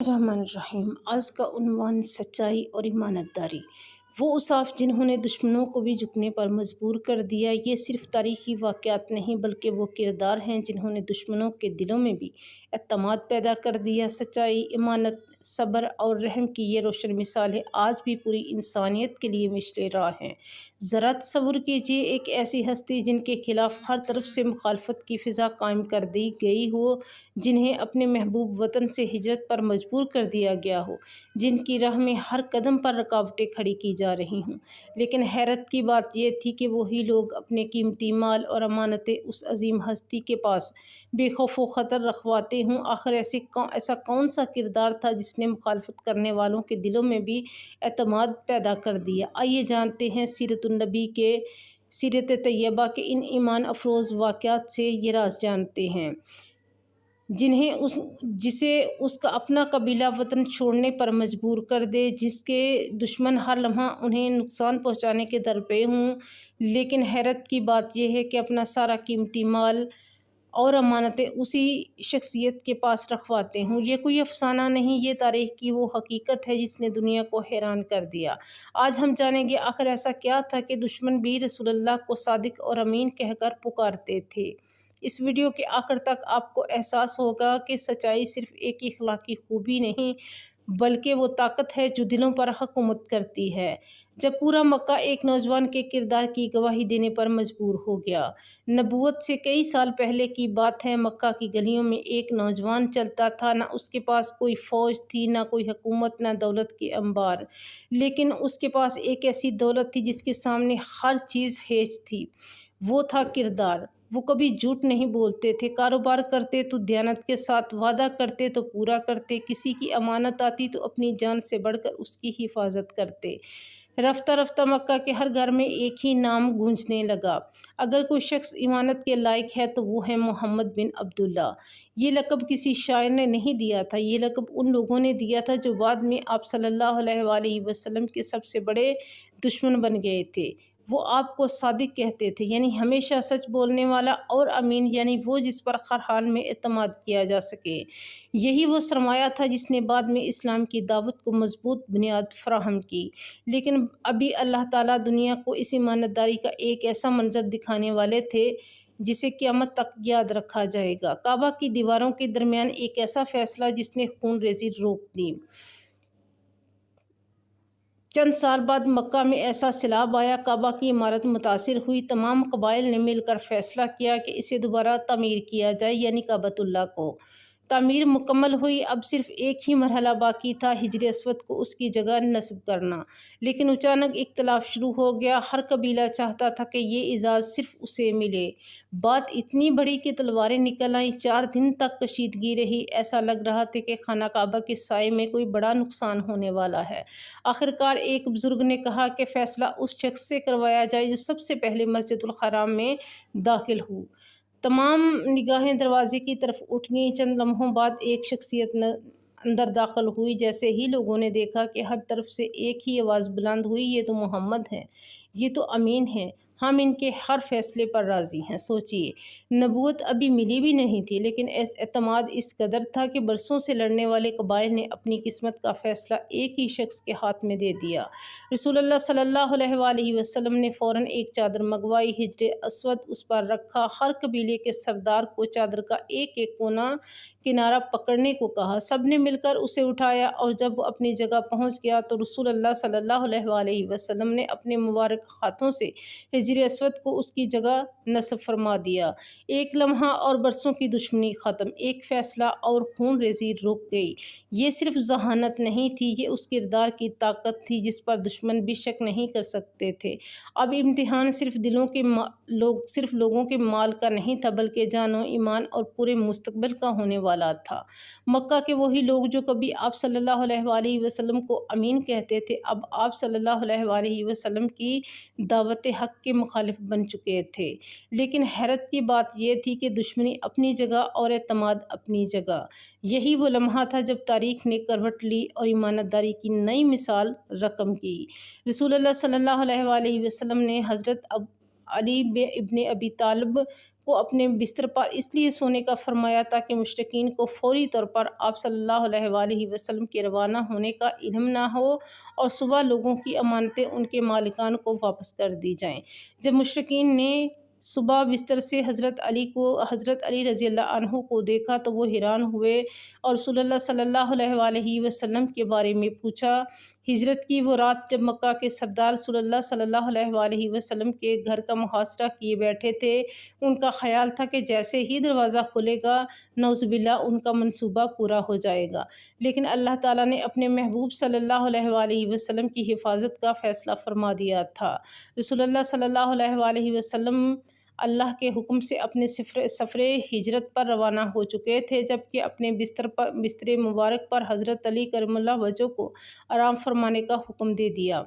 الرحمن الرحیم۔ آج کا عنوان سچائی اور امانتداری۔ وہ اوصاف جنہوں نے دشمنوں کو بھی جھکنے پر مجبور کر دیا۔ یہ صرف تاریخی واقعات نہیں بلکہ وہ کردار ہیں جنہوں نے دشمنوں کے دلوں میں بھی اعتماد پیدا کر دیا۔ سچائی، امانت، صبر اور رحم کی یہ روشن مثالیں آج بھی پوری انسانیت کے لیے مشعل راہ ہیں۔ ذرا تصور کیجیے ایک ایسی ہستی جن کے خلاف ہر طرف سے مخالفت کی فضا قائم کر دی گئی ہو، جنہیں اپنے محبوب وطن سے ہجرت پر مجبور کر دیا گیا ہو، جن کی راہ میں ہر قدم پر رکاوٹیں کھڑی کی جا رہی ہوں۔ لیکن حیرت کی بات یہ تھی کہ وہی لوگ اپنے قیمتی مال اور امانتیں اس عظیم ہستی کے پاس بے خوف و خطر رکھواتے ہوں۔ آخر ایسا کون سا کردار تھا جس نے مخالفت کرنے والوں کے دلوں میں بھی اعتماد پیدا کر دیا؟ آئیے جانتے ہیں سیرت النبی کے سیرت طیبہ کے ان ایمان افروز واقعات سے یہ راز جانتے ہیں، جسے اس کا اپنا قبیلہ وطن چھوڑنے پر مجبور کر دے، جس کے دشمن ہر لمحہ انہیں نقصان پہنچانے کے در پہ ہوں، لیکن حیرت کی بات یہ ہے کہ اپنا سارا قیمتی مال اور امانتیں اسی شخصیت کے پاس رکھواتے ہوں۔ یہ کوئی افسانہ نہیں، یہ تاریخ کی وہ حقیقت ہے جس نے دنیا کو حیران کر دیا۔ آج ہم جانیں گے آخر ایسا کیا تھا کہ دشمن بھی رسول اللہ کو صادق اور امین کہہ کر پکارتے تھے۔ اس ویڈیو کے آخر تک آپ کو احساس ہوگا کہ سچائی صرف ایک اخلاقی خوبی نہیں بلکہ وہ طاقت ہے جو دلوں پر حکومت کرتی ہے۔ جب پورا مکہ ایک نوجوان کے کردار کی گواہی دینے پر مجبور ہو گیا۔ نبوت سے کئی سال پہلے کی بات ہے۔ مکہ کی گلیوں میں ایک نوجوان چلتا تھا، نہ اس کے پاس کوئی فوج تھی، نہ کوئی حکومت، نہ دولت کے انبار، لیکن اس کے پاس ایک ایسی دولت تھی جس کے سامنے ہر چیز ہیچ تھی۔ وہ تھا کردار۔ وہ کبھی جھوٹ نہیں بولتے تھے، کاروبار کرتے تو دیانت کے ساتھ، وعدہ کرتے تو پورا کرتے، کسی کی امانت آتی تو اپنی جان سے بڑھ کر اس کی حفاظت کرتے۔ رفتہ رفتہ مکہ کے ہر گھر میں ایک ہی نام گونجنے لگا۔ اگر کوئی شخص امانت کے لائق ہے تو وہ ہے محمد بن عبداللہ۔ یہ لقب کسی شاعر نے نہیں دیا تھا، یہ لقب ان لوگوں نے دیا تھا جو بعد میں آپ صلی اللہ علیہ وآلہ وسلم کے سب سے بڑے دشمن بن گئے تھے۔ وہ آپ کو صادق کہتے تھے، یعنی ہمیشہ سچ بولنے والا، اور امین یعنی وہ جس پر ہر حال میں اعتماد کیا جا سکے۔ یہی وہ سرمایہ تھا جس نے بعد میں اسلام کی دعوت کو مضبوط بنیاد فراہم کی۔ لیکن ابھی اللہ تعالیٰ دنیا کو اس ایمانداری کا ایک ایسا منظر دکھانے والے تھے جسے قیامت تک یاد رکھا جائے گا۔ کعبہ کی دیواروں کے درمیان ایک ایسا فیصلہ جس نے خون ریزی روک دی۔ چند سال بعد مکہ میں ایسا سیلاب آیا، کعبہ کی عمارت متاثر ہوئی۔ تمام قبائل نے مل کر فیصلہ کیا کہ اسے دوبارہ تعمیر کیا جائے، یعنی کعبۃ اللہ کو۔ تعمیر مکمل ہوئی۔ اب صرف ایک ہی مرحلہ باقی تھا، حجر اسود کو اس کی جگہ نصب کرنا۔ لیکن اچانک اختلاف شروع ہو گیا۔ ہر قبیلہ چاہتا تھا کہ یہ اعزاز صرف اسے ملے۔ بات اتنی بڑی کہ تلواریں نکل آئیں۔ 4 دن تک کشیدگی رہی۔ ایسا لگ رہا تھا کہ خانہ کعبہ کے سائے میں کوئی بڑا نقصان ہونے والا ہے۔ آخرکار ایک بزرگ نے کہا کہ فیصلہ اس شخص سے کروایا جائے جو سب سے پہلے مسجد الحرام میں داخل ہو۔ تمام نگاہیں دروازے کی طرف اٹھ گئیں۔ چند لمحوں بعد ایک شخصیت اندر داخل ہوئی۔ جیسے ہی لوگوں نے دیکھا کہ ہر طرف سے ایک ہی آواز بلند ہوئی، یہ تو محمد ہیں، یہ تو امین ہیں، ہم ان کے ہر فیصلے پر راضی ہیں۔ سوچیے، نبوت ابھی ملی بھی نہیں تھی، لیکن اعتماد اس قدر تھا کہ برسوں سے لڑنے والے قبائل نے اپنی قسمت کا فیصلہ ایک ہی شخص کے ہاتھ میں دے دیا۔ رسول اللہ صلی اللہ علیہ وآلہ وسلم نے فوراً ایک چادر منگوائی، حجر اسود اس پر رکھا، ہر قبیلے کے سردار کو چادر کا ایک ایک کنارہ پکڑنے کو کہا۔ سب نے مل کر اسے اٹھایا، اور جب وہ اپنی جگہ پہنچ گیا تو رسول اللہ صلی اللہ علیہ وآلہ وسلم نے اپنے مبارک ہاتھوں سے حجر اسود کو اس کی جگہ نصب فرما دیا۔ ایک لمحہ اور برسوں کی دشمنی ختم، ایک فیصلہ اور خون ریزی رک گئی۔ یہ صرف ذہانت نہیں تھی، یہ اس کردار کی طاقت تھی جس پر دشمن بھی شک نہیں کر سکتے تھے۔ اب امتحان صرف لوگوں کے مال کا نہیں تھا بلکہ جان و ایمان اور پورے مستقبل کا ہونے والا تھا۔ مکہ کے وہی لوگ جو کبھی آپ صلی اللہ علیہ وآلہ وسلم کو امین کہتے تھے، اب آپ صلی اللہ علیہ وآلہ وسلم کی دعوت حق کے مخالف بن چکے تھے۔ لیکن حیرت کی بات یہ تھی کہ دشمنی اپنی جگہ اور اعتماد اپنی جگہ۔ یہی وہ لمحہ تھا جب تاریخ نے کروٹ لی اور ایمانداری کی نئی مثال رقم کی۔ رسول اللہ صلی اللہ علیہ وآلہ وسلم نے حضرت علی ابن ابی طالب کو اپنے بستر پر اس لیے سونے کا فرمایا تاکہ مشرکین کو فوری طور پر آپ صلی اللہ علیہ وآلہ وسلم کے روانہ ہونے کا علم نہ ہو اور صبح لوگوں کی امانتیں ان کے مالکان کو واپس کر دی جائیں۔ جب مشرکین نے صبح بستر سے حضرت علی رضی اللہ عنہ کو دیکھا تو وہ حیران ہوئے اور رسول اللہ صلی اللہ علیہ وآلہ وسلم کے بارے میں پوچھا۔ ہجرت کی وہ رات جب مکہ کے سردار رسول اللہ صلی اللہ علیہ وآلہ وسلم کے گھر کا محاصرہ کیے بیٹھے تھے، ان کا خیال تھا کہ جیسے ہی دروازہ کھلے گا نعوذ باللہ ان کا منصوبہ پورا ہو جائے گا، لیکن اللہ تعالیٰ نے اپنے محبوب صلی اللہ علیہ وآلہ وسلم کی حفاظت کا فیصلہ فرما دیا تھا۔ رسول اللہ صلی اللہ علیہ وآلہ وسلم اللہ کے حکم سے اپنے سفر ہجرت پر روانہ ہو چکے تھے، جبکہ اپنے بستر مبارک پر حضرت علی کرم اللہ وجہہ کو آرام فرمانے کا حکم دے دیا۔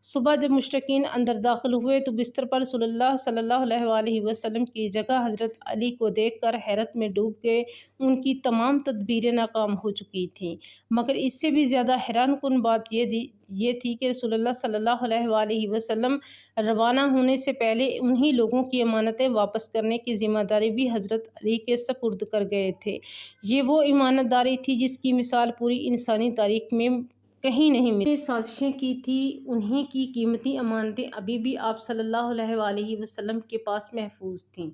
صبح جب مشرکین اندر داخل ہوئے تو بستر پر رسول اللہ صلی اللہ علیہ وآلہ وسلم کی جگہ حضرت علی کو دیکھ کر حیرت میں ڈوب گئے۔ ان کی تمام تدبیریں ناکام ہو چکی تھیں، مگر اس سے بھی زیادہ حیران کن بات یہ تھی کہ رسول اللہ صلی اللہ علیہ وآلہ وسلم روانہ ہونے سے پہلے انہی لوگوں کی امانتیں واپس کرنے کی ذمہ داری بھی حضرت علی کے سپرد کر گئے تھے۔ یہ وہ امانت داری تھی جس کی مثال پوری انسانی تاریخ میں کہیں نہیں ملی۔ سازشیں کی تھی، انہی کی قیمتی امانتیں ابھی بھی آپ صلی اللہ علیہ وآلہ وسلم کے پاس محفوظ تھیں،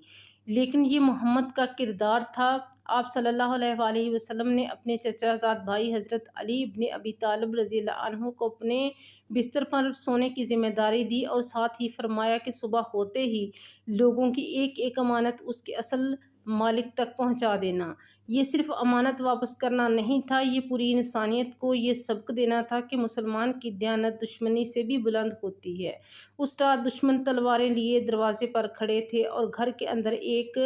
لیکن یہ محمد کا کردار تھا۔ آپ صلی اللہ علیہ وآلہ وسلم نے اپنے چچا زاد بھائی حضرت علی ابن ابی طالب رضی اللہ عنہ کو اپنے بستر پر سونے کی ذمہ داری دی اور ساتھ ہی فرمایا کہ صبح ہوتے ہی لوگوں کی ایک ایک امانت اس کے اصل مالک تک پہنچا دینا۔ یہ صرف امانت واپس کرنا نہیں تھا، یہ پوری انسانیت کو یہ سبق دینا تھا کہ مسلمان کی دیانت دشمنی سے بھی بلند ہوتی ہے۔ اس رات دشمن تلواریں لیے دروازے پر کھڑے تھے اور گھر کے اندر ایک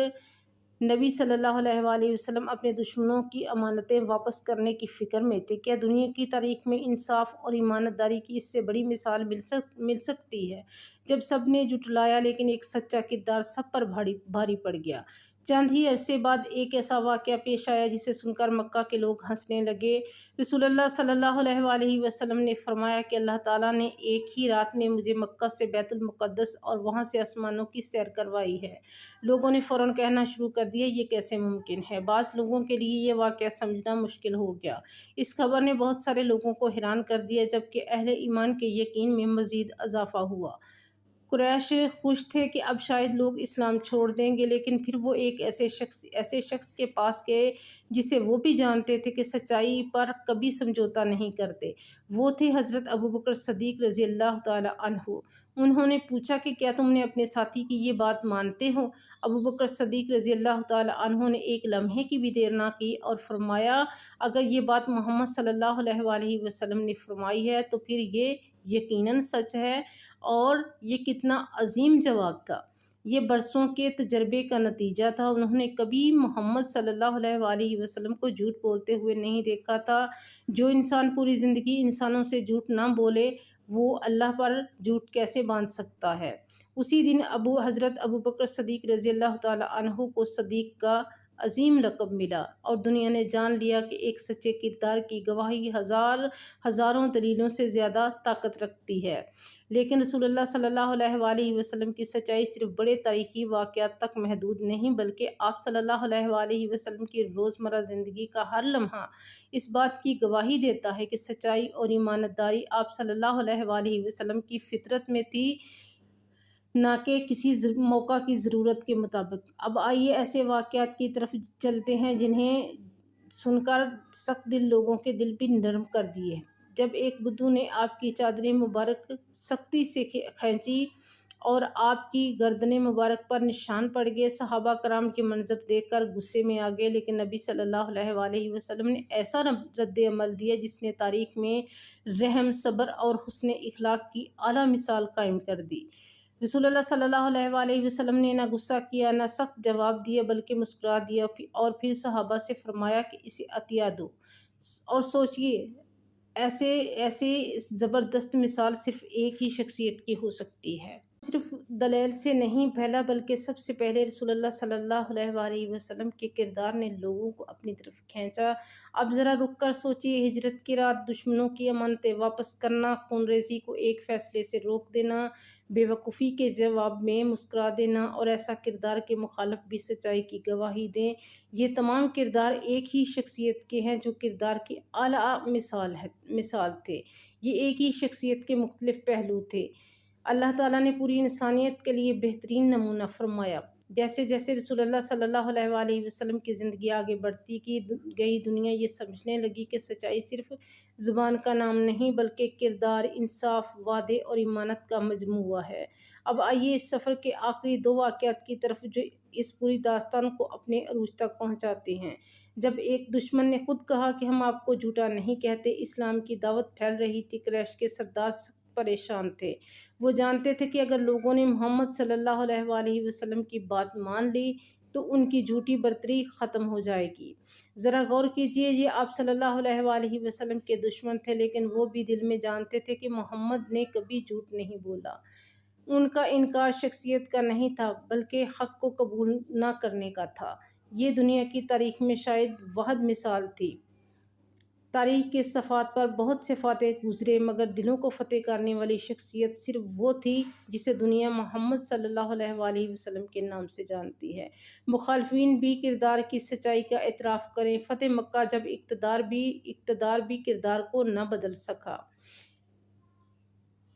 نبی صلی اللہ علیہ وآلہ وسلم اپنے دشمنوں کی امانتیں واپس کرنے کی فکر میں تھے۔ کیا دنیا کی تاریخ میں انصاف اور ایمانداری داری کی اس سے بڑی مثال مل سکتی ہے؟ جب سب نے جھٹلایا لیکن ایک سچا کردار سب پر بھاری پڑ گیا۔ چند ہی عرصے بعد ایک ایسا واقعہ پیش آیا جسے سن کر مکہ کے لوگ ہنسنے لگے۔ رسول اللہ صلی اللہ علیہ وآلہ وسلم نے فرمایا کہ اللہ تعالیٰ نے ایک ہی رات میں مجھے مکہ سے بیت المقدس اور وہاں سے آسمانوں کی سیر کروائی ہے۔ لوگوں نے فوراً کہنا شروع کر دیا، یہ کیسے ممکن ہے؟ بعض لوگوں کے لیے یہ واقعہ سمجھنا مشکل ہو گیا۔ اس خبر نے بہت سارے لوگوں کو حیران کر دیا، جبکہ اہل ایمان کے یقین میں مزید اضافہ ہوا۔ قریش خوش تھے کہ اب شاید لوگ اسلام چھوڑ دیں گے، لیکن پھر وہ ایک ایسے شخص کے پاس گئے جسے وہ بھی جانتے تھے کہ سچائی پر کبھی سمجھوتہ نہیں کرتے۔ وہ تھے حضرت ابوبکر صدیق رضی اللہ تعالی عنہ۔ انہوں نے پوچھا کہ کیا تم نے اپنے ساتھی کی یہ بات مانتے ہو؟ ابوبکر صدیق رضی اللہ تعالی عنہ نے ایک لمحے کی بھی دیر نہ کی اور فرمایا، اگر یہ بات محمد صلی اللہ علیہ وآلہ وسلم نے فرمائی ہے تو پھر یہ یقیناً سچ ہے۔ اور یہ کتنا عظیم جواب تھا! یہ برسوں کے تجربے کا نتیجہ تھا۔ انہوں نے کبھی محمد صلی اللہ علیہ وآلہ وسلم کو جھوٹ بولتے ہوئے نہیں دیکھا تھا۔ جو انسان پوری زندگی انسانوں سے جھوٹ نہ بولے وہ اللہ پر جھوٹ کیسے باندھ سکتا ہے؟ اسی دن حضرت ابوبکر صدیق رضی اللہ تعالی عنہ کو صدیق کا عظیم لقب ملا اور دنیا نے جان لیا کہ ایک سچے کردار کی گواہی ہزاروں دلیلوں سے زیادہ طاقت رکھتی ہے۔ لیکن رسول اللہ صلی اللہ علیہ وآلہ وسلم کی سچائی صرف بڑے تاریخی واقعات تک محدود نہیں، بلکہ آپ صلی اللہ علیہ وآلہ وسلم کی روزمرہ زندگی کا ہر لمحہ اس بات کی گواہی دیتا ہے کہ سچائی اور ایمانداری داری آپ صلی اللہ علیہ وآلہ وسلم کی فطرت میں تھی، نہ کہ کسی موقع کی ضرورت کے مطابق۔ اب آئیے ایسے واقعات کی طرف چلتے ہیں جنہیں سن کر سخت دل لوگوں کے دل بھی نرم کر دیے۔ جب ایک بدو نے آپ کی چادر مبارک سختی سے کھینچی اور آپ کی گردن مبارک پر نشان پڑ گئے، صحابہ کرام کے منظر دیکھ کر غصے میں آ گئے، لیکن نبی صلی اللہ علیہ وآلہ وسلم نے ایسا رد عمل دیا جس نے تاریخ میں رحم، صبر اور حسن اخلاق کی اعلیٰ مثال قائم کر دی۔ رسول اللہ صلی اللہ علیہ وآلہ وسلم نے نہ غصہ کیا نہ سخت جواب دیا، بلکہ مسکرا دیا اور پھر صحابہ سے فرمایا کہ اسے عطیہ دو اور سوچئے، ایسے زبردست مثال صرف ایک ہی شخصیت کی ہو سکتی ہے۔ صرف دلیل سے نہیں پھیلا بلکہ سب سے پہلے رسول اللہ صلی اللہ علیہ وآلہ وسلم کے کردار نے لوگوں کو اپنی طرف کھینچا۔ اب ذرا رک کر سوچیے، ہجرت کی رات، دشمنوں کی امانتیں واپس کرنا، خون ریزی کو ایک فیصلے سے روک دینا، بے وقوفی کے جواب میں مسکرا دینا اور ایسا کردار کے مخالف بھی سچائی کی گواہی دیں، یہ تمام کردار ایک ہی شخصیت کے ہیں جو کردار کی اعلیٰ مثال تھے۔ یہ ایک ہی شخصیت کے مختلف پہلو تھے۔ اللہ تعالیٰ نے پوری انسانیت کے لیے بہترین نمونہ فرمایا۔ جیسے جیسے رسول اللہ صلی اللہ علیہ وآلہ وسلم کی زندگی آگے بڑھتی گئی، دنیا یہ سمجھنے لگی کہ سچائی صرف زبان کا نام نہیں بلکہ کردار، انصاف، وعدے اور ایمانت کا مجموعہ ہے۔ اب آئیے اس سفر کے آخری دو واقعات کی طرف جو اس پوری داستان کو اپنے عروج تک پہنچاتے ہیں۔ جب ایک دشمن نے خود کہا کہ ہم آپ کو جھوٹا نہیں کہتے، اسلام کی دعوت پھیل رہی تھی، قریش کے سردار سخت پریشان تھے۔ وہ جانتے تھے کہ اگر لوگوں نے محمد صلی اللہ علیہ وآلہ وسلم کی بات مان لی تو ان کی جھوٹی برتری ختم ہو جائے گی۔ ذرا غور کیجئے، یہ آپ صلی اللہ علیہ وآلہ وسلم کے دشمن تھے، لیکن وہ بھی دل میں جانتے تھے کہ محمد نے کبھی جھوٹ نہیں بولا۔ ان کا انکار شخصیت کا نہیں تھا بلکہ حق کو قبول نہ کرنے کا تھا۔ یہ دنیا کی تاریخ میں شاید واحد مثال تھی۔ تاریخ کے صفحات پر بہت سے فاتح گزرے مگر دلوں کو فتح کرنے والی شخصیت صرف وہ تھی جسے دنیا محمد صلی اللہ علیہ وآلہ وسلم کے نام سے جانتی ہے۔ مخالفین بھی کردار کی سچائی کا اعتراف کریں۔ فتح مکہ جب اقتدار بھی کردار کو نہ بدل سکا۔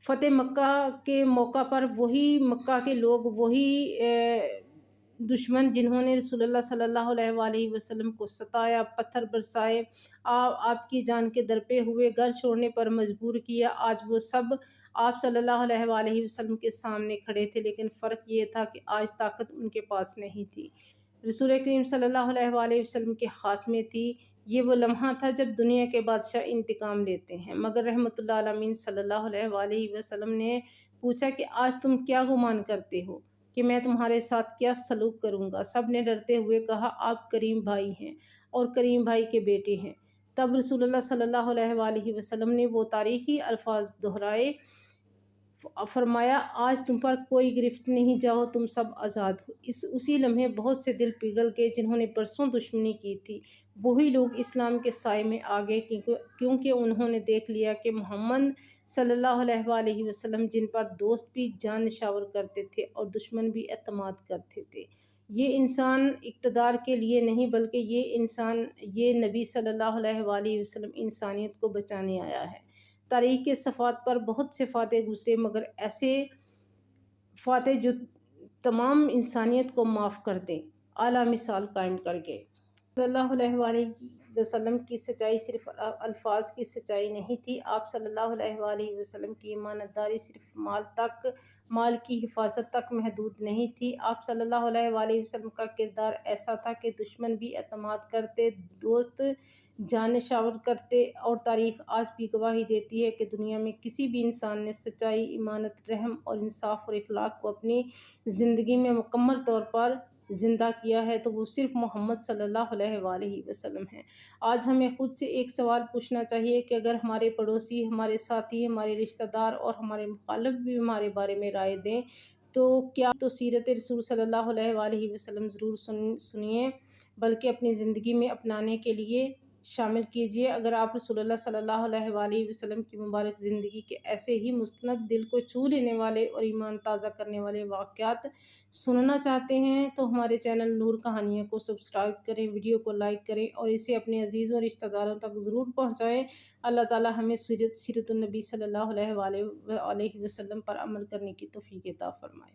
فتح مکہ کے موقع پر وہی مکہ کے لوگ، وہی دشمن جنہوں نے رسول اللہ صلی اللہ علیہ وآلہ وسلم کو ستایا، پتھر برسائے، آپ کی جان کے درپے ہوئے، گھر چھوڑنے پر مجبور کیا، آج وہ سب آپ صلی اللہ علیہ وآلہ وسلم کے سامنے کھڑے تھے، لیکن فرق یہ تھا کہ آج طاقت ان کے پاس نہیں تھی، رسول کریم صلی اللہ علیہ وآلہ وسلم کے ہاتھ میں تھی۔ یہ وہ لمحہ تھا جب دنیا کے بادشاہ انتقام لیتے ہیں، مگر رحمت اللہ عالمین صلی اللہ علیہ وآلہ وسلم نے پوچھا کہ آج تم کیا گمان کرتے ہو کہ میں تمہارے ساتھ کیا سلوک کروں گا؟ سب نے ڈرتے ہوئے کہا آپ کریم بھائی ہیں اور کریم بھائی کے بیٹے ہیں۔ تب رسول اللہ صلی اللہ علیہ وآلہ وسلم نے وہ تاریخی الفاظ دہرائے، فرمایا آج تم پر کوئی گرفت نہیں، جاؤ تم سب آزاد ہو۔ اسی لمحے بہت سے دل پگھل گئے جنہوں نے برسوں دشمنی کی تھی، وہی لوگ اسلام کے سائے میں آ گئے کیونکہ انہوں نے دیکھ لیا کہ محمد صلی اللہ علیہ وآلہ وسلم جن پر دوست بھی جان نشاور کرتے تھے اور دشمن بھی اعتماد کرتے تھے، یہ انسان اقتدار کے لیے نہیں بلکہ یہ نبی صلی اللہ علیہ وآلہ وسلم انسانیت کو بچانے آیا ہے۔ تاریخ کے صفحات پر بہت سے فاتح گزرے مگر ایسے فاتح جو تمام انسانیت کو معاف کر دیں، اعلیٰ مثال قائم کر گئے۔ صلی اللہ علیہ وآلہ وسلم کی سچائی صرف الفاظ کی سچائی نہیں تھی، آپ صلی اللہ علیہ وآلہ وسلم کی ایمانت داری صرف مال کی حفاظت تک محدود نہیں تھی۔ آپ صلی اللہ علیہ وآلہ وسلم کا کردار ایسا تھا کہ دشمن بھی اعتماد کرتے، دوست جان نشاور کرتے، اور تاریخ آج بھی گواہی دیتی ہے کہ دنیا میں کسی بھی انسان نے سچائی، ایمانت، رحم اور انصاف اور اخلاق کو اپنی زندگی میں مکمل طور پر زندہ کیا ہے تو وہ صرف محمد صلی اللہ علیہ وآلہ وسلم ہے۔ آج ہمیں خود سے ایک سوال پوچھنا چاہیے کہ اگر ہمارے پڑوسی، ہمارے ساتھی، ہمارے رشتہ دار اور ہمارے مخالف بھی ہمارے بارے میں رائے دیں تو کیا تو سیرت رسول صلی اللہ علیہ وآلہ وسلم ضرور سنیے بلکہ اپنی زندگی میں اپنانے کے لیے شامل کیجیے۔ اگر آپ رسول اللہ صلی اللہ علیہ وآلہ وسلم کی مبارک زندگی کے ایسے ہی مستند، دل کو چھو لینے والے اور ایمان تازہ کرنے والے واقعات سننا چاہتے ہیں تو ہمارے چینل نور کہانیاں کو سبسکرائب کریں، ویڈیو کو لائک کریں اور اسے اپنے عزیزوں اور رشتہ داروں تک ضرور پہنچائیں۔ اللہ تعالی ہمیں سیرت النبی صلی اللہ علیہ وآلہ وسلم پر عمل کرنے کی توفیق عطا فرمائے۔